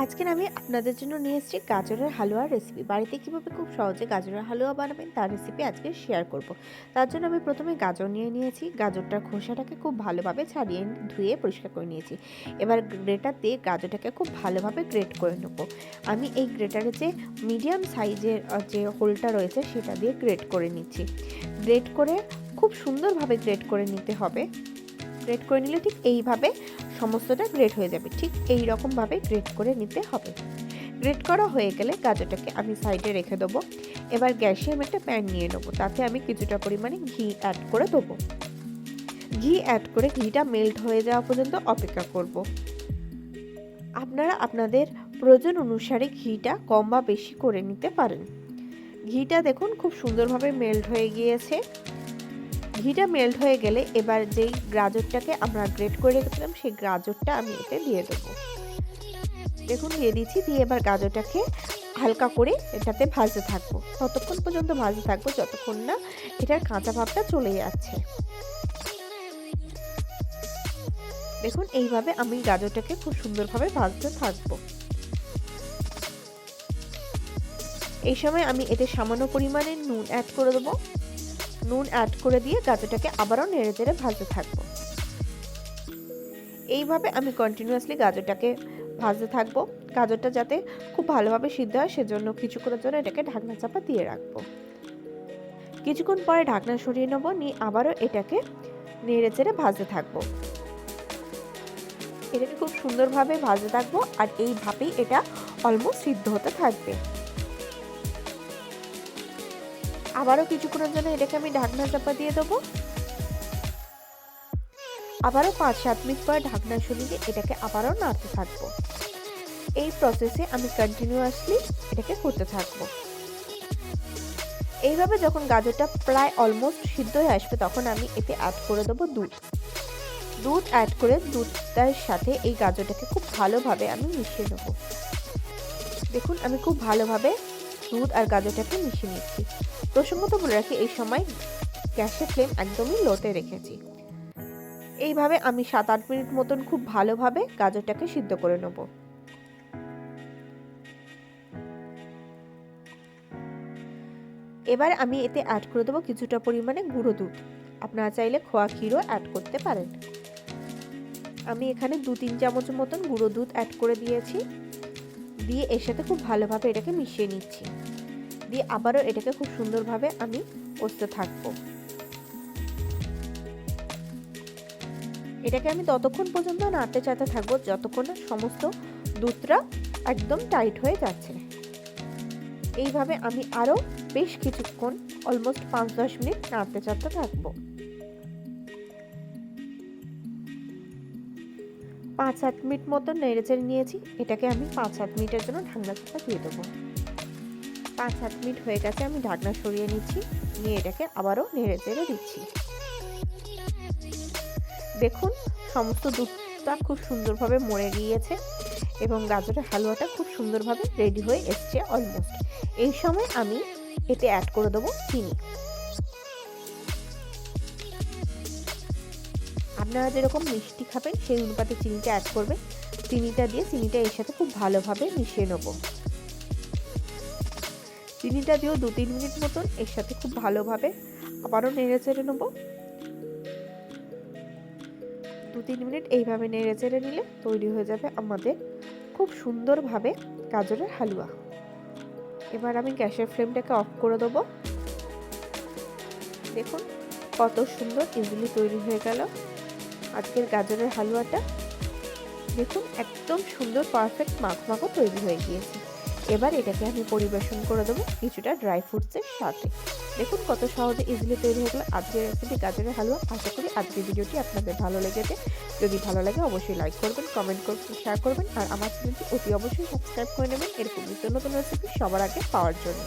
আজকে আমি আপনাদের জন্য নিয়ে এসেছি গাজরের হালুয়ার রেসিপি। বাড়িতে কীভাবে খুব সহজে গাজরের হালুয়া বানাবেন তার রেসিপি আজকে শেয়ার করব। তার জন্য আমি প্রথমে গাজর নিয়ে নিয়েছি। গাজরটার খোসাটাকে খুব ভালোভাবে ছাড়িয়ে ধুয়ে পরিষ্কার করে নিয়েছি। এবার গ্রেটার দিয়ে গাজরটাকে খুব ভালোভাবে গ্রেট করে নেব। আমি এই গ্রেটারে যে মিডিয়াম সাইজের যে হোলটা রয়েছে সেটা দিয়ে গ্রেট করে নিচ্ছি। গ্রেট করে খুব সুন্দরভাবে গ্রেট করে নিতে হবে। গ্রেট করে নিলে ঠিক এইভাবে সমস্তটা গ্রেট হয়ে যাবে। ঠিক এই রকমভাবে গ্রেট করে নিতে হবে। গ্রেট করা হয়ে গেলে গাজরটাকে আমি সাইডে রেখে দেবো। এবার গ্যাসে আমি একটা প্যান নিয়ে নেবো। তাতে আমি কিছুটা পরিমাণে ঘি অ্যাড করে দেবো। ঘি অ্যাড করে ঘিটা মেল্ট হয়ে যাওয়া পর্যন্ত অপেক্ষা করব। আপনারা আপনাদের প্রয়োজন অনুসারে ঘিটা কম বা বেশি করে নিতে পারেন। ঘিটা দেখুন খুব সুন্দরভাবে মেল্ট হয়ে গিয়েছে। ঘিটা মেল্ট হয়ে গেলে এবার যেই গাজরটাকে আমরা গ্রেট করে রেখেছিলাম সেই গাজরটা আমি এতে দিয়ে দেবো। দেখুন দিয়ে দিচ্ছি। দিয়ে এবার গাজরটাকে হালকা করে এটাতে ভাজতে থাকবো। ততক্ষণ পর্যন্ত ভাজতে থাকবো যতক্ষণ না এটার কাঁচা ভাবটা চলে যাচ্ছে। দেখুন এইভাবে আমি গাজরটাকে খুব সুন্দরভাবে ভাজতে থাকবো। এই সময় আমি এতে সামান্য পরিমাণে নুন অ্যাড করে দেবো। নুন অ্যাড করে দিয়ে গাজরটাকে আবারও নেড়ে চেড়ে ভাজতে থাকবো। এইভাবে আমি কন্টিনিউয়াসলি গাজরটাকে ভাজতে থাকবো। গাজরটা যাতে খুব ভালোভাবে সিদ্ধ হয় সেজন্য কিছুক্ষণের জন্য এটাকে ঢাকনা চাপা দিয়ে রাখবো। কিছুক্ষণ পরে ঢাকনা সরিয়ে নেবো। নিয়ে আবারও এটাকে নেড়ে চেড়ে ভাজতে থাকবো। এটাকে খুব সুন্দরভাবে ভাজতে থাকবো আর এইভাবেই এটা অলমোস্ট সিদ্ধ হতে থাকবে। আবারও কিছুক্ষণের জন্য এটাকে আমি ঢাকনা চাপা দিয়ে দেবো। আবারও 5-7 মিনিট পরে ঢাকনা সরিয়ে এটাকে আবারও নাড়তে থাকবো। এই প্রসেসে আমি কন্টিনিউয়াসলি এটাকে করতে থাকবো। এইভাবে যখন গাজরটা প্রায় অলমোস্ট সিদ্ধ হয়ে আসবে তখন আমি এতে অ্যাড করে দেবো দুধ। দুধ অ্যাড করে দুধটার সাথে এই গাজরটাকে খুব ভালোভাবে আমি মিশিয়ে নেব। দেখুন আমি খুব ভালোভাবে দুধ আর গাজরটাকে মিশিয়ে নিচ্ছি। প্রসঙ্গত বলে রাখি এই সময় গ্যাসের ফ্লেম একদমই লোতে রেখেছি। এইভাবে আমি 7-8 মিনিট মতন খুব ভালোভাবে গাজরটাকে সিদ্ধ করে নেব। এবার আমি এতে অ্যাড করে দেবো কিছুটা পরিমাণে গুঁড়ো দুধ। আপনারা চাইলে খোয়া ক্ষীরও অ্যাড করতে পারেন। আমি এখানে 2-3 চামচ মতন গুঁড়ো দুধ অ্যাড করে দিয়েছি। দিয়ে এর সাথে খুব ভালোভাবে এটাকে মিশিয়ে নিচ্ছি। দিয়ে আবারও এটাকে খুব সুন্দরভাবে আমি কষতে থাকবো। এটাকে আমি ততক্ষণ পর্যন্ত নাড়তে চাড়তে থাকবো যতক্ষণ না সমস্ত দুধটা একদম টাইট হয়ে যাচ্ছে। এইভাবে আমি আরও বেশ কিছুক্ষণ অলমোস্ট 5-10 মিনিট নাড়তে চাড়তে থাকবো। 5-7 মিনিট মতো নেড়েচেড়ে নিয়েছি। এটাকে আমি 5-7 মিনিটের জন্য ঢাকনা চাপা দিয়ে দেবো। 5-7 মিনিট হয়ে গেছে। আমি ঢাকনা সরিয়ে নিচ্ছি। নিয়ে এটাকে আবারও নেড়েচেড়ে দিচ্ছি। দেখুন সমস্ত দুধটা খুব সুন্দরভাবে মরে গিয়েছে এবং গাজরের হালুয়াটা খুব সুন্দরভাবে রেডি হয়ে এসছে অলমোস্ট। এই সময় আমি এতে অ্যাড করে দেবো চিনি। আপনারা যেরকম মিষ্টি খাবেন সেই অনুপাতে চিনিটা অ্যাড করবেন। চিনিটা দিয়ে চিনিটা এর সাথে খুব ভালোভাবে মিশিয়ে নেব। চিনিটা দিয়েও 2-3 মিনিট মতন এর সাথে খুব ভালোভাবে আবারও নেড়ে চেড়ে নেব। 2-3 মিনিট এইভাবে নেড়ে চেড়ে নিলে তৈরি হয়ে যাবে আমাদের খুব সুন্দরভাবে গাজরের হালুয়া। এবার আমি গ্যাসের ফ্লেমটাকে অফ করে দেবো। দেখুন কত সুন্দর ইজিলি তৈরি হয়ে গেল আজকের গাজরের হালুয়াটা। দেখুন একদম সুন্দর পারফেক্ট মাখো তৈরি হয়ে গিয়েছে। এবার এটাকে আমি পরিবেশন করে দেবো কিছুটা ড্রাই ফ্রুটসের সাথে। দেখুন কত সহজে ইজিলি তৈরি হয়ে গেল আজকের রেসিপি গাজরের হালুয়া। আশা করি আজকের ভিডিওটি আপনাদের ভালো লেগেছে। যদি ভালো লাগে অবশ্যই লাইক করবেন, কমেন্ট করবেন, শেয়ার করবেন আর আমার চ্যানেলটি অতি অবশ্যই সাবস্ক্রাইব করে নেবেন এরকম নিত্য নতুন রেসিপি সবার আগে পাওয়ার জন্য।